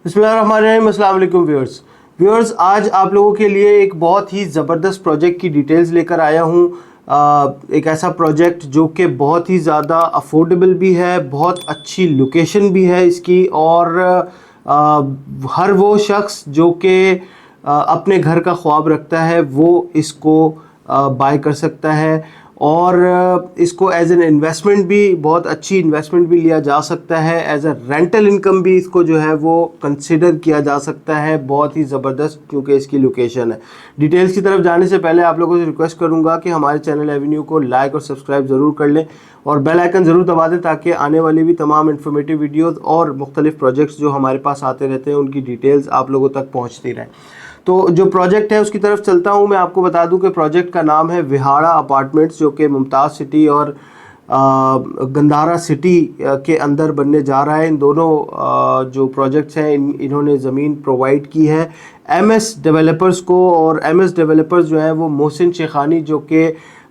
बिस्मिल्लाहिर्रहमानिर्रहीम। अस्सलाम वालेकुम व्यूअर्स, आज आप लोगों के लिए एक बहुत ही ज़बरदस्त प्रोजेक्ट की डिटेल्स लेकर आया हूँ। एक ऐसा प्रोजेक्ट जो कि बहुत ही ज़्यादा अफोर्डेबल भी है, बहुत अच्छी लोकेशन भी है इसकी, और हर वो शख्स जो कि अपने घर का ख्वाब रखता है वो इसको बाय कर सकता है, और इसको एज एन इन्वेस्टमेंट भी, बहुत अच्छी इन्वेस्टमेंट भी लिया जा सकता है। एज अ रेंटल इनकम भी इसको जो है वो कंसिडर किया जा सकता है। बहुत ही ज़बरदस्त क्योंकि इसकी लोकेशन है। डिटेल्स की तरफ जाने से पहले आप लोगों से रिक्वेस्ट करूंगा कि हमारे चैनल एवेन्यू को लाइक और सब्सक्राइब ज़रूर कर लें, और बेल आइकन ज़रूर दबा दें ताकि आने वाली भी तमाम इन्फॉर्मेटिव वीडियोज़ और मुख्तलिफ प्रोजेक्ट्स जो हमारे पास आते रहते हैं उनकी डिटेल्स आप लोगों तक पहुँचती रहें। तो जो प्रोजेक्ट है उसकी तरफ चलता हूँ। मैं आपको बता दूं कि प्रोजेक्ट का नाम है विहाड़ा अपार्टमेंट्स, जो कि मुमताज़ सिटी और गंदारा सिटी के अंदर बनने जा रहा है। इन दोनों जो प्रोजेक्ट्स हैं इन्होंने ज़मीन प्रोवाइड की है एमएस डेवलपर्स को, और एमएस डेवलपर्स जो है वो मोहसिन शेखानी, जो कि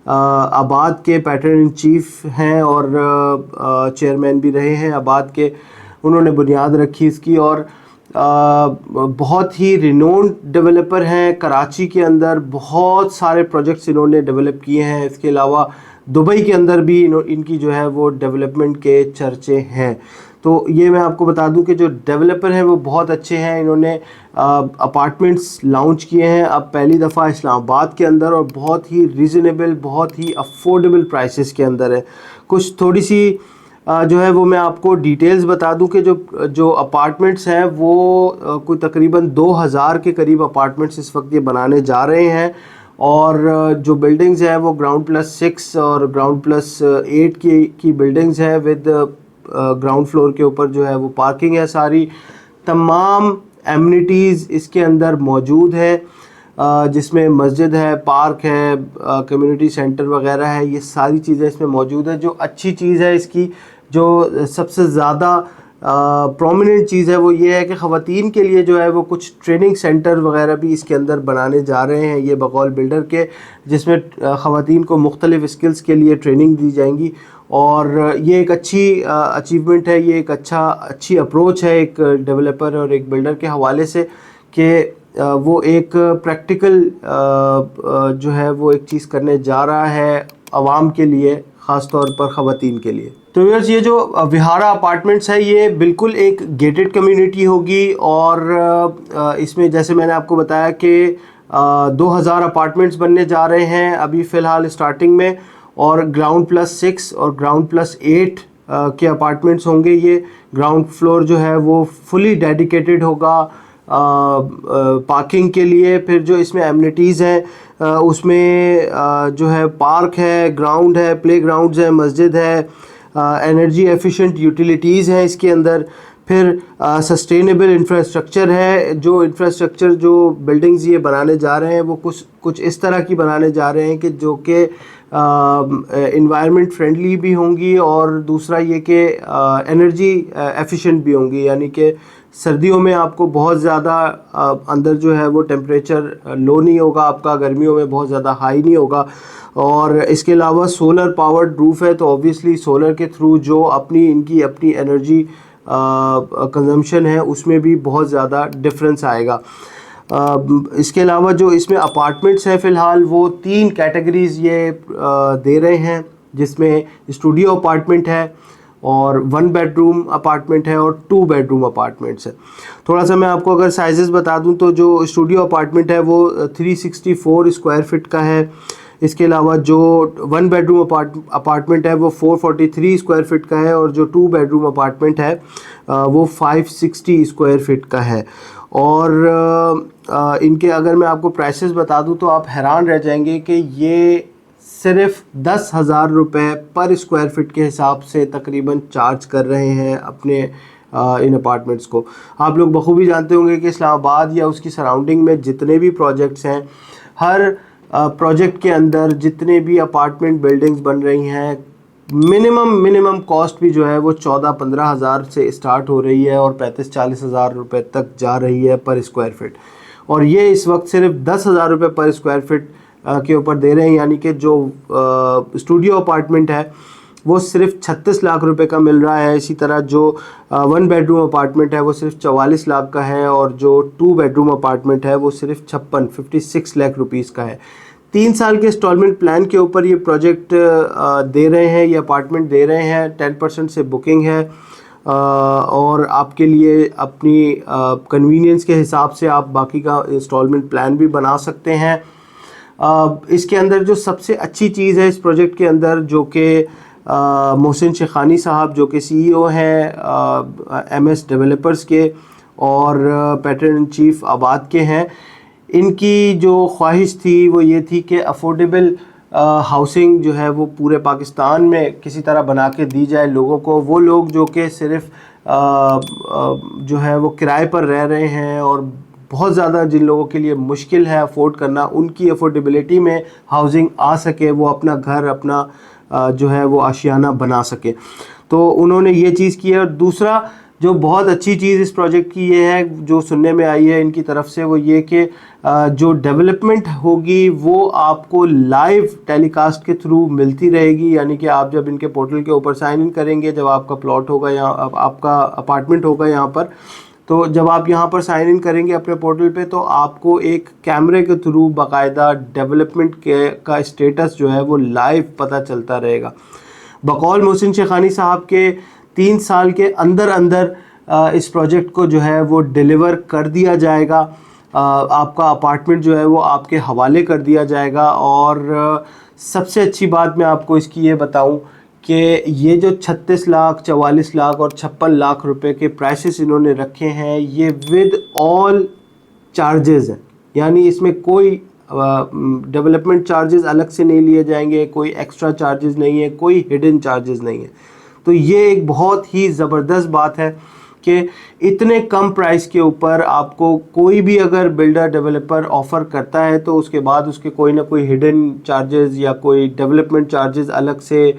आबाद के पैटर्न इन चीफ हैं और चेयरमैन भी रहे हैं आबाद के, उन्होंने बुनियाद रखी इसकी। और बहुत ही रिनोन्ड डेवलपर हैं। कराची के अंदर बहुत सारे प्रोजेक्ट्स इन्होंने डेवलप किए हैं। इसके अलावा दुबई के अंदर भी इनकी जो है वो डेवलपमेंट के चर्चे हैं। तो ये मैं आपको बता दूं कि जो डेवलपर हैं वो बहुत अच्छे हैं। इन्होंने अपार्टमेंट्स लॉन्च किए हैं अब पहली दफ़ा इस्लामाबाद के अंदर, और बहुत ही रीज़नेबल, बहुत ही अफोर्डेबल प्राइसेस के अंदर है। कुछ थोड़ी सी जो है वो मैं आपको डिटेल्स बता दूं कि जो अपार्टमेंट्स हैं वो कोई तकरीबन 2000 के करीब अपार्टमेंट्स इस वक्त ये बनाने जा रहे हैं। और जो बिल्डिंग्स हैं वो ग्राउंड+6 और ग्राउंड+8 की बिल्डिंग्स हैं, विद ग्राउंड फ्लोर के ऊपर जो है वो पार्किंग है। सारी तमाम एमिनिटीज़ इसके अंदर मौजूद है, जिसमें मस्जिद है, पार्क है, कम्युनिटी सेंटर वगैरह है। ये सारी चीज़ें इसमें मौजूद है। जो अच्छी चीज़ है इसकी, जो सबसे ज़्यादा प्रोमिनेंट चीज़ है वो ये है कि ख़वातीन के लिए जो है वो कुछ ट्रेनिंग सेंटर वगैरह भी इसके अंदर बनाने जा रहे हैं ये बकौल बिल्डर के, जिसमें ख़वातीन को मुख्तलिफ़ स्किल्स के लिए ट्रेनिंग दी जाएंगी। और ये एक अच्छी अचीवमेंट है, ये एक अच्छी अप्रोच है एक डेवलपर और एक बिल्डर के हवाले से, कि वो एक प्रैक्टिकल जो है वो एक चीज़ करने जा रहा है आवाम के लिए, ख़ास तौर पर ख़वातीन के लिए। तो व्यूअर्स, ये जो विहाड़ा अपार्टमेंट्स है ये बिल्कुल एक गेटेड कम्युनिटी होगी, और इसमें जैसे मैंने आपको बताया कि 2000 अपार्टमेंट्स बनने जा रहे हैं अभी फ़िलहाल स्टार्टिंग में, और ग्राउंड+6 और ग्राउंड+8 के अपार्टमेंट्स होंगे। ये ग्राउंड फ्लोर जो है वो फुली डेडिकेटेड होगा पार्किंग के लिए। फिर जो इसमें एमिनिटीज़ हैं उसमें जो है पार्क है, ग्राउंड है, प्ले ग्राउंड्स है, मस्जिद है, एनर्जी एफिशिएंट यूटिलिटीज़ हैं इसके अंदर। फिर सस्टेनेबल इंफ्रास्ट्रक्चर है। जो इंफ्रास्ट्रक्चर जो बिल्डिंग्स ये बनाने जा रहे हैं वो कुछ इस तरह की बनाने जा रहे हैं कि जो कि इन्वायरमेंट फ्रेंडली भी होंगी, और दूसरा ये कि एनर्जी एफिशिएंट भी होंगी, यानी कि सर्दियों में आपको बहुत ज़्यादा अंदर जो है वो टेम्परेचर लो नहीं होगा आपका, गर्मियों में बहुत ज़्यादा हाई नहीं होगा। और इसके अलावा सोलर पावर्ड रूफ है, तो ऑब्वियसली सोलर के थ्रू जो इनकी अपनी एनर्जी कंजम्पशन है उसमें भी बहुत ज़्यादा डिफरेंस आएगा। इसके अलावा जो इसमें अपार्टमेंट्स हैं फ़िलहाल वो 3 कैटेगरीज़ ये दे रहे हैं, जिसमें स्टूडियो अपार्टमेंट है, और 1 बेडरूम अपार्टमेंट है, और 2 बेडरूम अपार्टमेंट्स है। थोड़ा सा मैं आपको अगर साइजेस बता दूं तो जो स्टूडियो अपार्टमेंट है वो 364 स्क्वायर फीट का है। इसके अलावा जो 1 बेडरूम अपार्टमेंट है वो 443 स्क्वायर फीट का है, और जो 2 बेडरूम अपार्टमेंट है वो 560 स्क्वायर फीट का है। और इनके अगर मैं आपको प्राइसेस बता दूं तो आप हैरान रह जाएंगे कि ये सिर्फ 10,000 रुपये पर स्क्वायर फीट के हिसाब से तकरीबन चार्ज कर रहे हैं अपने इन अपार्टमेंट्स को। आप लोग बखूबी जानते होंगे कि इस्लामाबाद या उसकी सराउंडिंग में जितने भी प्रोजेक्ट्स हैं, हर प्रोजेक्ट के अंदर जितने भी अपार्टमेंट बिल्डिंग्स बन रही हैं, मिनिमम कॉस्ट भी जो है वो 14-15 हज़ार से स्टार्ट हो रही है और 35-40 हज़ार रुपये तक जा रही है पर स्क्वायर फीट। और ये इस वक्त सिर्फ 10,000 रुपये पर स्क्वायर फीट के ऊपर दे रहे हैं, यानी कि जो स्टूडियो अपार्टमेंट है وہ صرف 36 لاکھ روپے کا مل رہا ہے. اسی طرح جو 1 بیڈروم اپارٹمنٹ ہے وہ صرف 44 لاکھ کا ہے, اور جو 2 بیڈروم اپارٹمنٹ ہے وہ صرف 56 لاکھ روپیز کا ہے. 3 سال کے انسٹالمنٹ پلان کے اوپر یہ پروجیکٹ دے رہے ہیں, یہ اپارٹمنٹ دے رہے ہیں. 10% سے بکنگ ہے, اور آپ کے لیے اپنی کنوینئنس کے حساب سے آپ باقی کا انسٹالمنٹ پلان بھی بنا سکتے ہیں. اس کے اندر جو سب سے اچھی چیز ہے اس پروجیکٹ کے اندر, جو کہ محسن شیخانی صاحب جو کہ CEO ہیں MS ڈیولپرز کے اور پیٹرن ان چیف آباد کے ہیں, ان کی جو خواہش تھی وہ یہ تھی کہ افورڈیبل ہاؤسنگ جو ہے وہ پورے پاکستان میں کسی طرح بنا کے دی جائے لوگوں کو. وہ لوگ جو کہ صرف جو ہے وہ کرائے پر رہ رہے ہیں اور بہت زیادہ جن لوگوں کے لیے مشکل ہے افورڈ کرنا, ان کی افورڈیبلٹی میں ہاؤسنگ آ سکے, وہ اپنا گھر اپنا جو ہے وہ آشیانہ بنا سکے. تو انہوں نے یہ چیز کی ہے. اور دوسرا جو بہت اچھی چیز اس پروجیکٹ کی یہ ہے, جو سننے میں آئی ہے ان کی طرف سے, وہ یہ کہ جو ڈیولپمنٹ ہوگی وہ آپ کو لائیو ٹیلی کاسٹ کے تھرو ملتی رہے گی. یعنی کہ آپ جب ان کے پورٹل کے اوپر سائن ان کریں گے, جب آپ کا پلاٹ ہوگا یا آپ کا اپارٹمنٹ ہوگا یہاں پر, تو جب آپ یہاں پر سائن ان کریں گے اپنے پورٹل پہ, تو آپ کو ایک کیمرے کے تھرو باقاعدہ ڈیولپمنٹ کا اسٹیٹس جو ہے وہ لائیو پتہ چلتا رہے گا. بقول محسن شیخانی صاحب کے 3 سال کے اندر اس پروجیکٹ کو جو ہے وہ ڈیلیور کر دیا جائے گا. آپ کا اپارٹمنٹ جو ہے وہ آپ کے حوالے کر دیا جائے گا. اور سب سے اچھی بات میں آپ کو اس کی یہ بتاؤں کہ یہ جو 36 لاکھ 44 لاکھ اور 56 لاکھ روپے کے پرائسز انہوں نے رکھے ہیں, یہ ود آل چارجز ہیں. یعنی اس میں کوئی ڈیولپمنٹ چارجز الگ سے نہیں لیے جائیں گے, کوئی ایکسٹرا چارجز نہیں ہے, کوئی ہڈن چارجز نہیں ہے. تو یہ ایک بہت ہی زبردست بات ہے کہ اتنے کم پرائس کے اوپر آپ کو کوئی بھی اگر بلڈر ڈیولپر آفر کرتا ہے تو اس کے بعد اس کے کوئی نہ کوئی ہڈن چارجز یا کوئی ڈیولپمنٹ چارجز الگ سے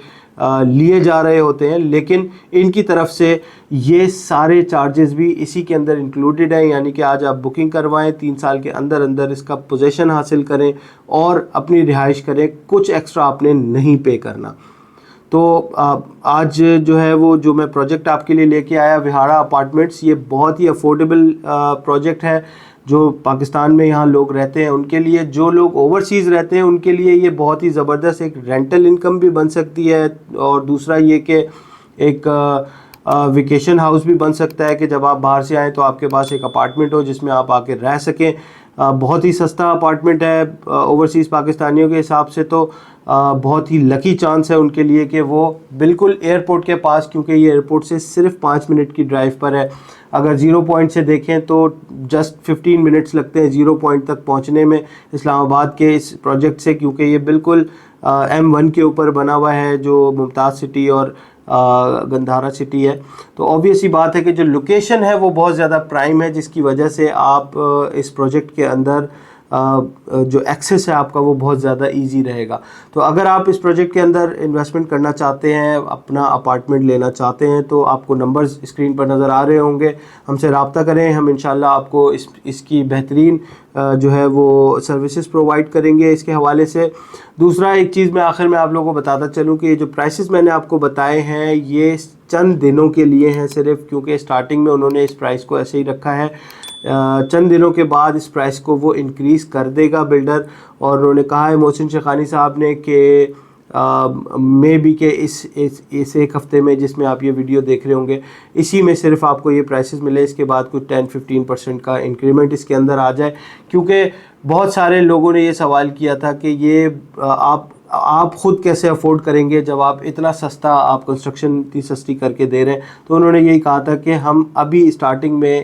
لیے جا رہے ہوتے ہیں, لیکن ان کی طرف سے یہ سارے چارجز بھی اسی کے اندر انکلوڈڈ ہیں. یعنی کہ آج آپ بکنگ کروائیں, 3 سال کے اندر اس کا پوزیشن حاصل کریں اور اپنی رہائش کریں, کچھ ایکسٹرا آپ نے نہیں پے کرنا. تو آج جو ہے وہ جو میں پروجیکٹ آپ کے لیے لے کے آیا وہاڑا اپارٹمنٹس, یہ بہت ہی افورڈیبل پروجیکٹ ہے. جو پاکستان میں یہاں لوگ رہتے ہیں ان کے لیے, جو لوگ اوورسیز رہتے ہیں ان کے لیے یہ بہت ہی زبردست ایک رینٹل انکم بھی بن سکتی ہے, اور دوسرا یہ کہ ایک ویکیشن ہاؤس بھی بن سکتا ہے کہ جب آپ باہر سے آئیں تو آپ کے پاس ایک اپارٹمنٹ ہو جس میں آپ آ کے رہ سکیں. بہت ہی سستا اپارٹمنٹ ہے اوورسیز پاکستانیوں کے حساب سے, تو بہت ہی لکی چانس ہے ان کے لیے کہ وہ بالکل ایئرپورٹ کے پاس, کیونکہ یہ ایئرپورٹ سے صرف 5 منٹ کی ڈرائیو پر ہے. اگر 0 پوائنٹ سے دیکھیں تو جسٹ 15 منٹس لگتے ہیں 0 پوائنٹ تک پہنچنے میں اسلام آباد کے اس پروجیکٹ سے, کیونکہ یہ بالکل M1 کے اوپر بنا ہوا ہے جو ممتاز سٹی اور گندھارا سٹی ہے. تو آبویس ہی بات ہے کہ جو لوکیشن ہے وہ بہت زیادہ پرائم ہے, جس کی وجہ سے آپ اس پروجیکٹ کے اندر جو ایکسیس ہے آپ کا وہ بہت زیادہ ایزی رہے گا. تو اگر آپ اس پروجیکٹ کے اندر انویسٹمنٹ کرنا چاہتے ہیں, اپنا اپارٹمنٹ لینا چاہتے ہیں, تو آپ کو نمبرز اسکرین پر نظر آ رہے ہوں گے, ہم سے رابطہ کریں. ہم انشاءاللہ آپ کو اس کی بہترین جو ہے وہ سروسز پرووائڈ کریں گے اس کے حوالے سے. دوسرا ایک چیز میں آخر میں آپ لوگوں کو بتاتا چلوں کہ یہ جو پرائسز میں نے آپ کو بتائے ہیں یہ چند دنوں کے لیے ہیں صرف, کیونکہ اسٹارٹنگ میں انہوں نے اس پرائس کو ایسے ہی رکھا ہے. چند دنوں کے بعد اس پرائس کو وہ انکریز کر دے گا بلڈر, اور انہوں نے کہا ہے محسن شیخانی صاحب نے کہ مے بی کہ اس ایک ہفتے میں جس میں آپ یہ ویڈیو دیکھ رہے ہوں گے اسی میں صرف آپ کو یہ پرائسز ملے, اس کے بعد کچھ 10-15% کا انکریمنٹ اس کے اندر آ جائے. کیونکہ بہت سارے لوگوں نے یہ سوال کیا تھا کہ یہ آپ خود کیسے افورڈ کریں گے جب آپ اتنا سستا, آپ کنسٹرکشن اتنی سستی کر کے دے رہے ہیں. تو انہوں نے یہی کہا تھا کہ ہم ابھی اسٹارٹنگ میں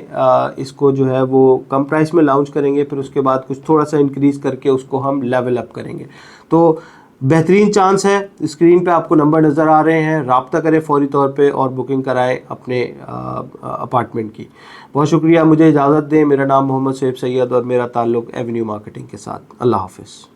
اس کو جو ہے وہ کم پرائس میں لانچ کریں گے, پھر اس کے بعد کچھ تھوڑا سا انکریز کر کے اس کو ہم لیول اپ کریں گے. تو بہترین چانس ہے, اسکرین پہ آپ کو نمبر نظر آ رہے ہیں, رابطہ کریں فوری طور پہ اور بکنگ کرائیں اپنے اپارٹمنٹ کی. بہت شکریہ, مجھے اجازت دیں. میرا نام محمد شعیب سید اور میرا تعلق ایونیو مارکیٹنگ کے ساتھ. اللہ حافظ.